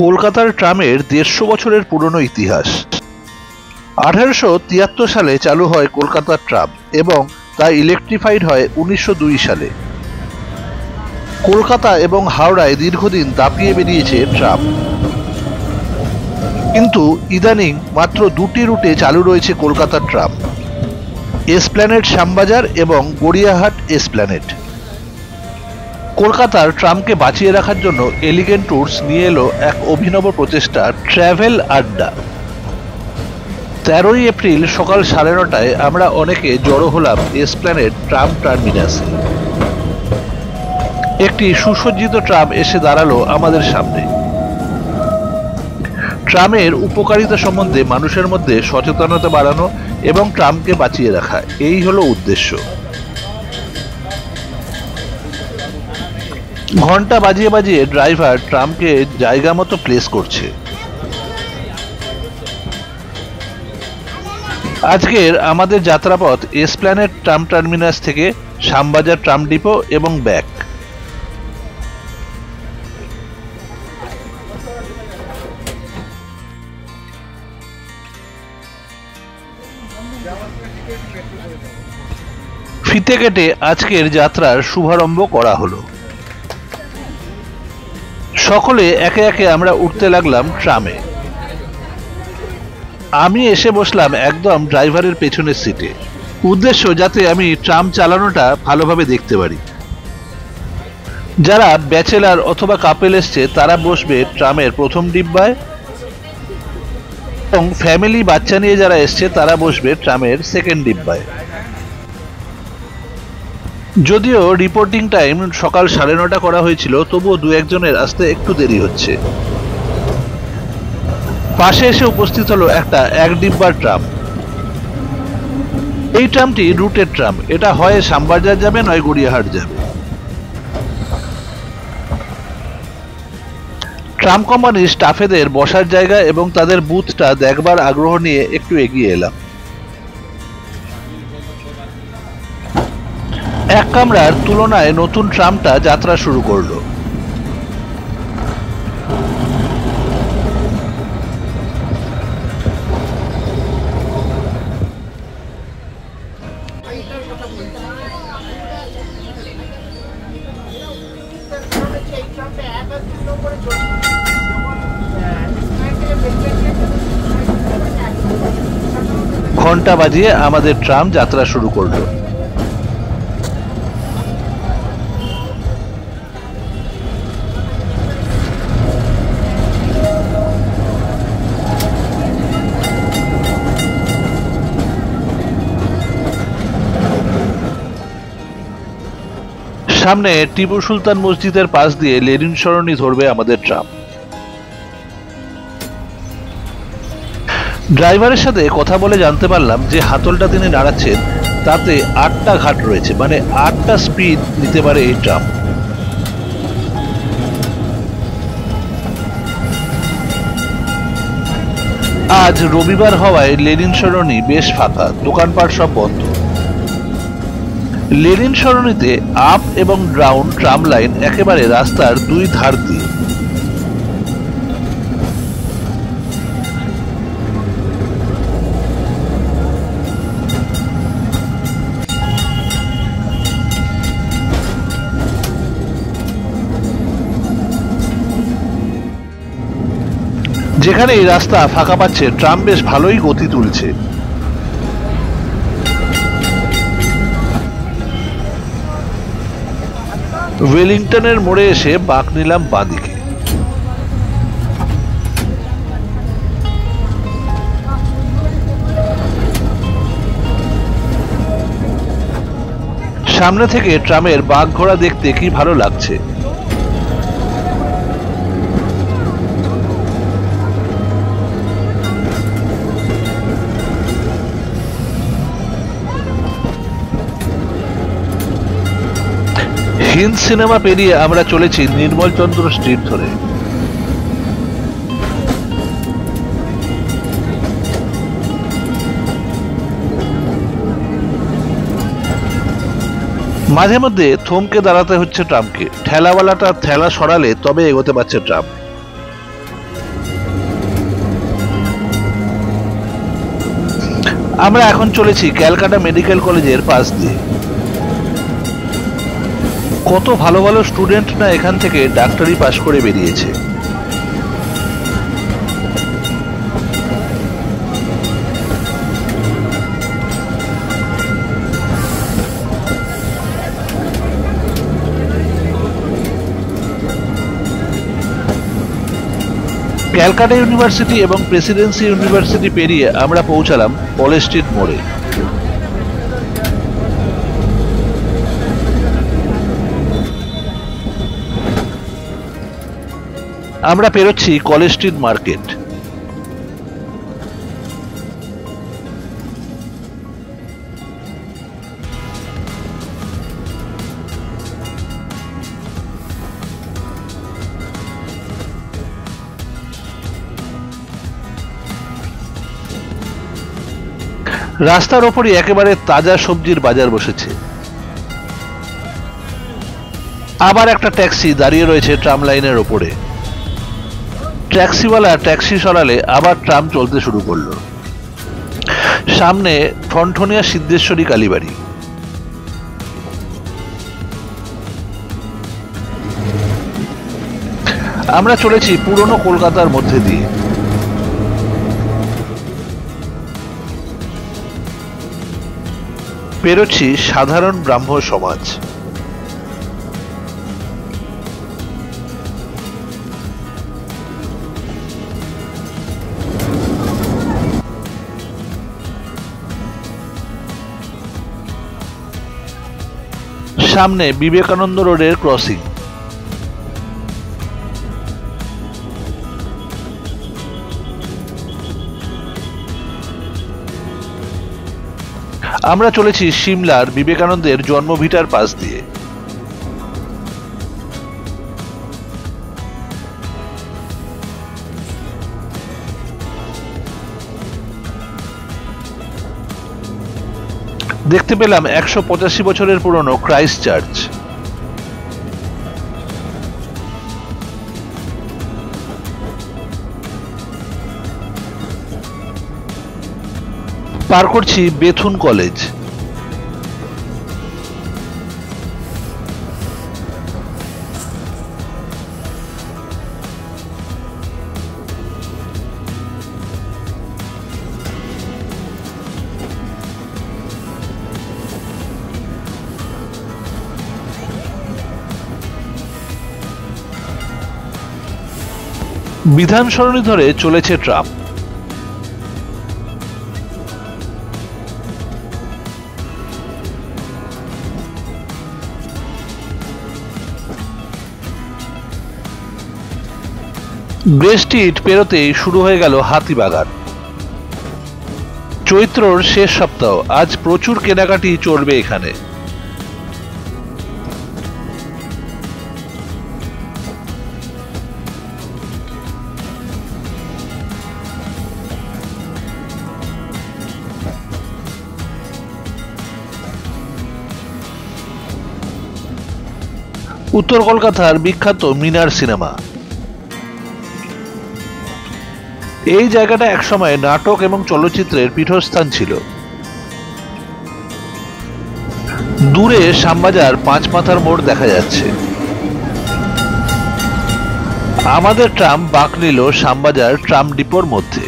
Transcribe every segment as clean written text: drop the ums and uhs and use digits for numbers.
কলকাতার ট্রামের ১৫০ বছরের পুরনো ইতিহাস। 1873 সালে চালু হয় কলকাতার ট্রাম এবং তা ইলেকট্রিফাইড হয় 1902 সালে। কলকাতা এবং হাওড়ায় দীর্ঘদিন দাপিয়ে বেরিয়েছে ট্রাম, কিন্তু ইদানিং মাত্র 2টি রুটে চালু রয়েছে কলকাতার ট্রাম, এসপ্ল্যানেড শ্যামবাজার এবং গড়িয়াহাট এসপ্ল্যানেড। কলকাতার ট্রামকে বাঁচিয়ে রাখার জন্য এলিগেন্ট ট্যুরস নিয়ে এলো এক অভিনব প্রচেষ্টা, ট্র্যাভেল আড্ডা। 13ই এপ্রিল সকাল 9:30টায় আমরা অনেকে জড়ো হলাম এসপ্ল্যানেড ট্রাম টার্মিনাসে। একটি সুসজ্জিত ট্রাম এসে দাঁড়ালো আমাদের সামনে। ট্রামের উপকারিতা সম্বন্ধে মানুষের মধ্যে সচেতনতা বাড়ানো এবং ট্রামকে বাঁচিয়ে রাখা, এই হলো উদ্দেশ্য। ঘন্টা বাজিয়ে বাজিয়ে ড্রাইভার ট্রামকে জায়গা মতো প্লেস করছে। আজকের আমাদের যাত্রাপথ এসপ্ল্যানেড ট্রাম টার্মিনাস থেকে শ্যামবাজার ট্রাম ডিপো এবং ব্যাক। ফিতে কেটে আজকের যাত্রার শুভারম্ভ করা হলো। সকলে একে একে আমরা উঠতে লাগলাম ট্রামে। আমি এসে বসলাম একদম ড্রাইভারের পেছনের সিটে। উদ্দেশ্য যাতে আমি ট্রাম চালানোটা ভালোভাবে দেখতে পারি। যারা ব্যাচেলার অথবা কাপেল এসছে তারা বসবে ট্রামের প্রথম ডিব্বায় এবং ফ্যামিলি বাচ্চা নিয়ে যারা এসছে তারা বসবে ট্রামের সেকেন্ড ডিব্বায়। যদিও রিপোর্টিং টাইম সকাল 9:30 করা হয়েছিল, তবুও 2-1 জনের আসতে একটু দেরি হচ্ছে। পাশে এসে উপস্থিত হলো একটা 1 ডিব্বার ট্রাম। এই ট্রামটি রুটের ট্রাম, এটা হয় শ্যামবাজার যাবে নয় গড়িয়াহাট যাবে। ট্রাম কোম্পানির স্টাফেদের বসার জায়গা এবং তাদের বুথটা দেখবার আগ্রহ নিয়ে একটু এগিয়ে এলাম। এক কামরার তুলনায় নতুন ট্রামটা যাত্রা শুরু করলো। ঘন্টা বাজিয়ে আমাদের ট্রাম যাত্রা শুরু করলো। সামনে টিপু সুলতান মসজিদের পাশ দিয়ে লেনিন সরণি ধরবে আমাদের ট্রাম। ড্রাইভারের সাথে কথা বলে জানতে পারলাম যে হাতলটা তিনি নাড়াচ্ছেন তাতে 8টা ঘাট রয়েছে, মানে 8টা স্পিড নিতে পারে এই ট্রাম। আজ রবিবার হওয়ায় লেনিন সরণি বেশ ফাঁকা, দোকানপাট সব বন্ধ। লেনিন সরণিতে আপ এবং ডাউন ট্রাম লাইন একেবারে রাস্তার 2 ধার দিয়ে। যেখানে এই রাস্তা ফাঁকা পাচ্ছে ট্রাম বেশ ভালোই গতি তুলছে। ওয়েলিংটনের মোড়ে এসে বাঁক নিলাম বাঁদিকে। সামনে থেকে ট্রামের বাঁক ঘোড়া দেখতে কি ভালো লাগছে। হিন্দ সিনেমা পেরিয়ে আমরা চলেছি নির্মলচন্দ্র স্ট্রিট ধরে। মাঝে মধ্যে থমকে দাঁড়াতে হচ্ছে ট্রামকে। ঠেলাওয়ালাটা ঠেলা সরালে তবে এগোতে পারছে ট্রাম। আমরা এখন চলেছি ক্যালকাটা মেডিকেল কলেজের পাশ দিয়ে। কত ভালো ভালো স্টুডেন্ট না এখান থেকে ডাক্তারি পাশ করে বেরিয়েছে। ক্যালকাটা ইউনিভার্সিটি এবং প্রেসিডেন্সি ইউনিভার্সিটি পেরিয়ে আমরা পৌঁছালাম কলেজ স্ট্রিট মোড়ে। আমরা পেরোচ্ছি কলেজ স্ট্রিট মার্কেট। রাস্তার ওপরই একেবারে তাজা সবজির বাজার বসেছে। আবার একটা ট্যাক্সি দাঁড়িয়ে রয়েছে ট্রাম লাইনের ওপরে। ট্যাক্সিওয়ালা ট্যাক্সি সরালে আবার ট্রাম চলতে শুরু করলো। সামনে ঠনঠনিয়া সিদ্ধেশ্বরী কালীবাড়ি। আমরা চলেছি পুরনো কলকাতার মধ্যে দিয়ে। পেরোচ্ছি সাধারণ ব্রাহ্ম সমাজ। সামনে বিবেকানন্দ রোডের ক্রসিং। আমরা চলেছি সিমলার বিবেকানন্দের জন্মভিটার পাশ দিয়ে। দেখতে পেলাম 185 বছরের পুরনো ক্রাইস্ট চার্চ। পার করছি বেথুন কলেজ। বিধান সরণি ধরে চলেছে ট্রাম। গ্রে স্ট্রিট পেরোতেই শুরু হয়ে গেল হাতিবাগান। চৈত্রর শেষ সপ্তাহ, আজ প্রচুর কেনাকাটি চলবে এখানে। উত্তর কলকাতার বিখ্যাত মিনার সিনেমা। এই জায়গাটা একসময় নাটক এবং চলচ্চিত্রের পীঠস্থান ছিল। দূরে শ্যামবাজার পাঁচ মাথার মোড় দেখা যাচ্ছে। আমাদের ট্রাম বাঁক নিল শ্যামবাজার ট্রাম ডিপোর মধ্যে।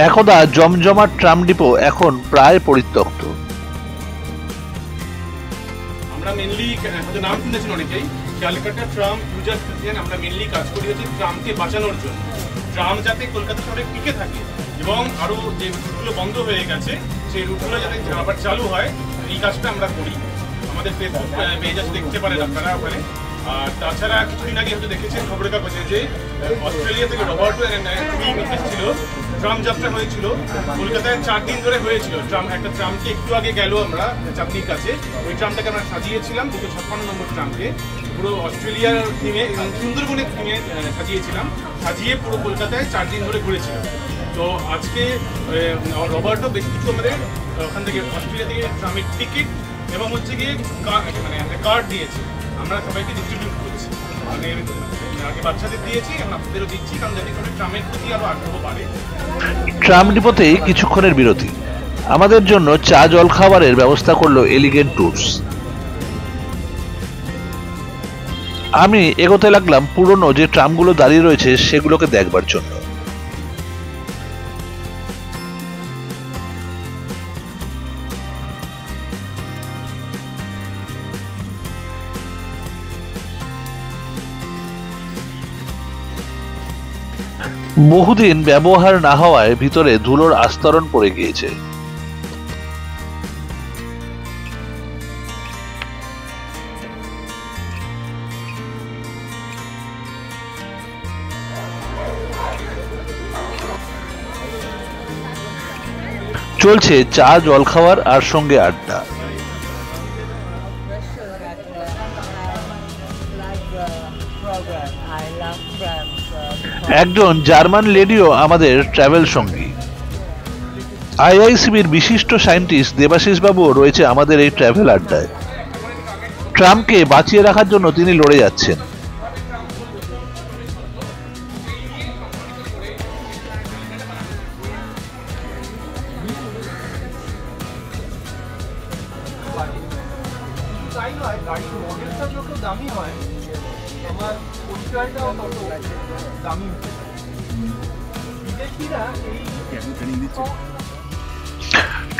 একদা জমজমাট ট্রাম ডিপো এখন প্রায় পরিত্যক্ত। আমরা মেইনলি নাম শুনেছেন অনেকেই, ক্যালকাটা ট্রাম ইউজার অ্যাসোসিয়েশন। আমরা মেইনলি কাজ করি হচ্ছে ট্রামকে বাঁচানোর জন্য, ট্রাম যাতে কলকাতা শহরে টিকে থাকে এবং আরো যে রুটগুলো বন্ধ হয়ে গেছে সেই রুটগুলো যাতে আবার চালু হয়, এই কাজটা আমরা করি। আমাদের ফেসবুক পেজ আছে, দেখতে পারেন আপনারা ওখানে। আর তাছাড়া কিছুদিন আগে হয়তো দেখেছেন খবরের কাগজে যে অস্ট্রেলিয়া থেকে রবার্টো টিম এসেছিল ট্রাম যাত্রা হয়েছিল কলকাতায় 4 দিন ধরে হয়েছিল। একটা ট্রামকে একটু আগে গেল আমরা চাঁদনির কাছে, ওই ট্রামটাকে আমরা সাজিয়েছিলাম 256 নম্বর ট্রামকে পুরো অস্ট্রেলিয়ার থিমে এবং সুন্দরবনের থিমে সাজিয়েছিলাম, সাজিয়ে পুরো কলকাতায় 4 দিন ধরে ঘুরেছিল। তো আজকে রবার্টও বেশ কিছু আমাদের ওখান থেকে অস্ট্রেলিয়া থেকে ট্রামের টিকিট এবং হচ্ছে গিয়ে মানে একটা কার্ড দিয়েছে, আমরা সবাইকে ডিস্ট্রিবিউট করছি। মানে আগে বাচ্চাদের দিয়েছি, এখন আপনাদেরও দিচ্ছি, কারণ যাতে করে ট্রামের প্রতি আরো আগ্রহ বাড়ে। ট্রাম ডিপোতেই কিছুক্ষণের বিরতি। আমাদের জন্য চা জল খাবারের ব্যবস্থা করলো এলিগেন্ট ট্যুরস। আমি এগোতে লাগলাম পুরনো যে ট্রামগুলো দাঁড়িয়ে রয়েছে সেগুলোকে দেখবার জন্য। বহুদিন ব্যবহার না হওয়ায় ভিতরে ধুলোর আস্তরণ পড়ে গিয়েছে। চলছে চা জল খাওয়ার আর সঙ্গে আড্ডা। একজন জার্মান লেডিও আমাদের ট্রাভেল সঙ্গী। আইআইসিবির বিশিষ্ট সায়েন্টিস্ট দেবাশিস বাবুও রয়েছে আমাদের এই ট্রাভেল আড্ডায়। ট্রামকে বাঁচিয়ে রাখার জন্য তিনি লড়ে যাচ্ছেন।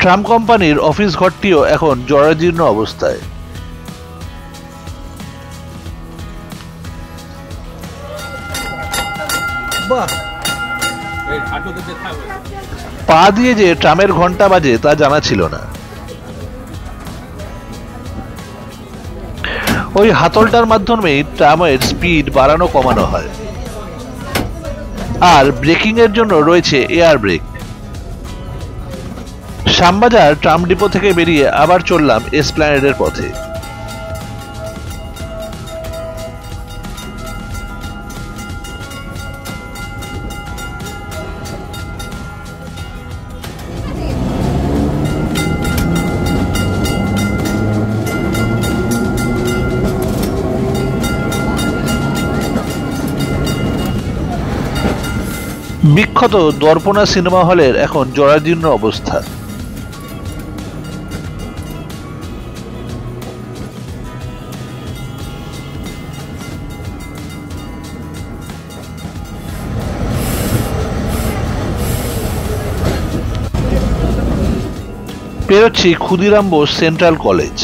ট্রাম কোম্পানির অফিস ঘরটিও এখন জরাজীর্ণ অবস্থায়। পা দিয়ে যে ট্রামের ঘন্টা বাজে তা জানা ছিল না। ওই হাতলটার মাধ্যমেই ট্রামের স্পিড বাড়ানো কমানো হয়। আর ব্রেকিং এর জন্য রয়েছে air brake. Shyambazar tram depot থেকে বেরিয়ে আবার চললাম এসপ্ল্যানেডের পথে। বিখ্যাত দর্পণা সিনেমা হলের এখন জরাজীর্ণ অবস্থা। পেরোচ্ছি ক্ষুদিরাম বোস সেন্ট্রাল কলেজ।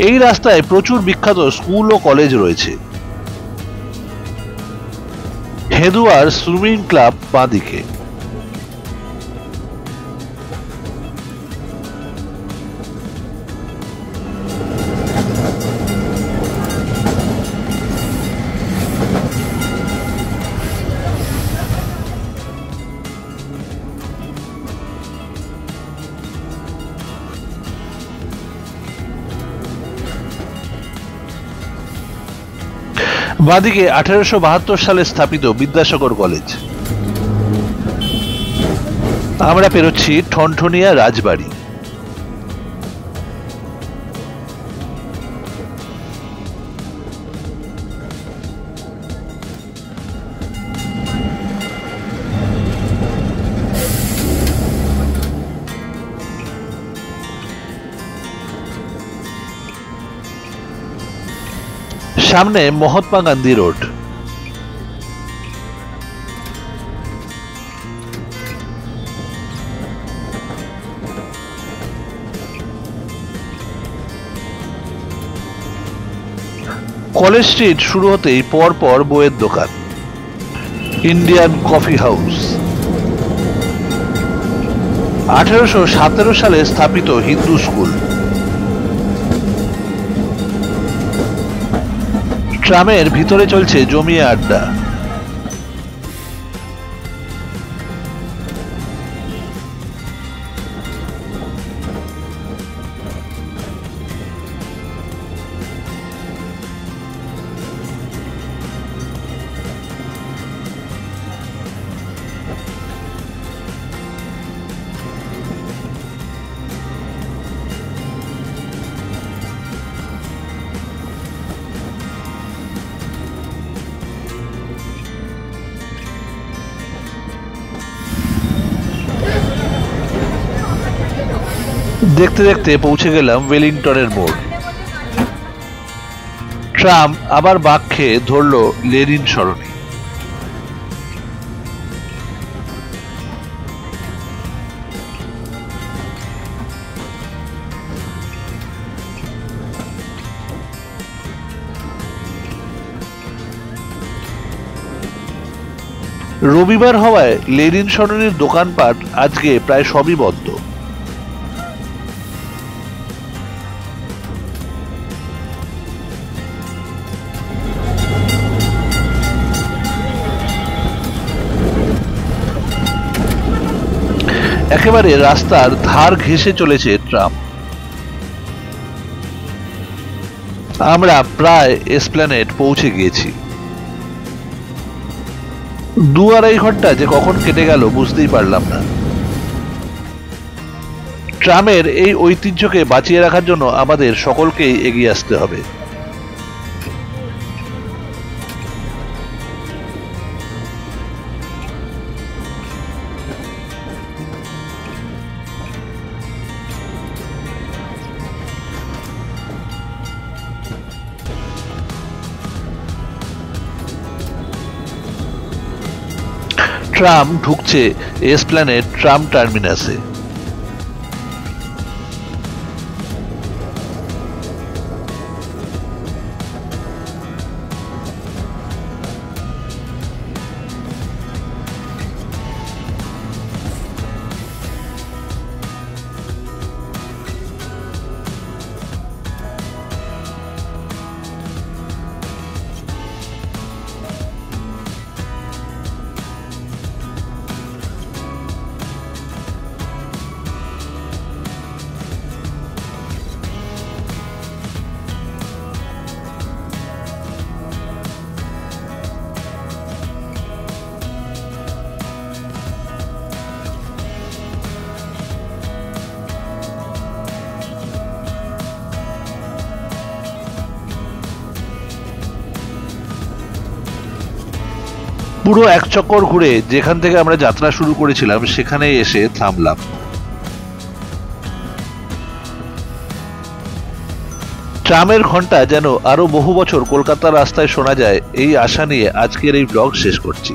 এই রাস্তায় প্রচুর বিখ্যাত স্কুল ও কলেজ রয়েছে। হেদুয়ার সুইমিং ক্লাব বাঁদিকে। বাঁদিকে 1872 সালে স্থাপিত বিদ্যাসাগর কলেজ। আমরা পেরোচ্ছি ঠনঠনিয়া রাজবাড়ি। সামনে Mahatma Gandhi road. College street শুরু হতেই পর পর বইয়ের দোকান। Indian coffee house. 1817 সালে স্থাপিত হিন্দু স্কুল। ট্রামের ভিতরে চলছে জমিয়ে আড্ডা। দেখতে দেখতে পৌঁছে গেলাম ওয়েলিংটনের মোড়। ট্রাম আবার বাঁক খেয়ে ধরল লেনিন সরণি। রবিবার হওয়ায় লেনিন সরণির দোকানপাট আজকে প্রায় সবই বন্ধ। একেবারে রাস্তার ধার ঘেঁষে চলেছে ট্রাম। আমরা প্রায় এসপ্ল্যানেড পৌঁছে গিয়েছি। 2-2.5 ঘন্টা যে কখন কেটে গেল বুঝতেই পারলাম না। ট্রামের এই ঐতিহ্যকে বাঁচিয়ে রাখার জন্য আমাদের সকলকেই এগিয়ে আসতে হবে। ট্রাম ঢুকছে এসপ্ল্যানেড ট্রাম টার্মিনাসে। পুরো এক চক্কর ঘুরে যেখান থেকে আমরা যাত্রা শুরু করেছিলাম সেখানে এসে থামলাম। ট্রামের ঘন্টা যেন আরো বহু বছর কলকাতার রাস্তায় শোনা যায়, এই আশা নিয়ে আজকের এই ব্লগ শেষ করছি।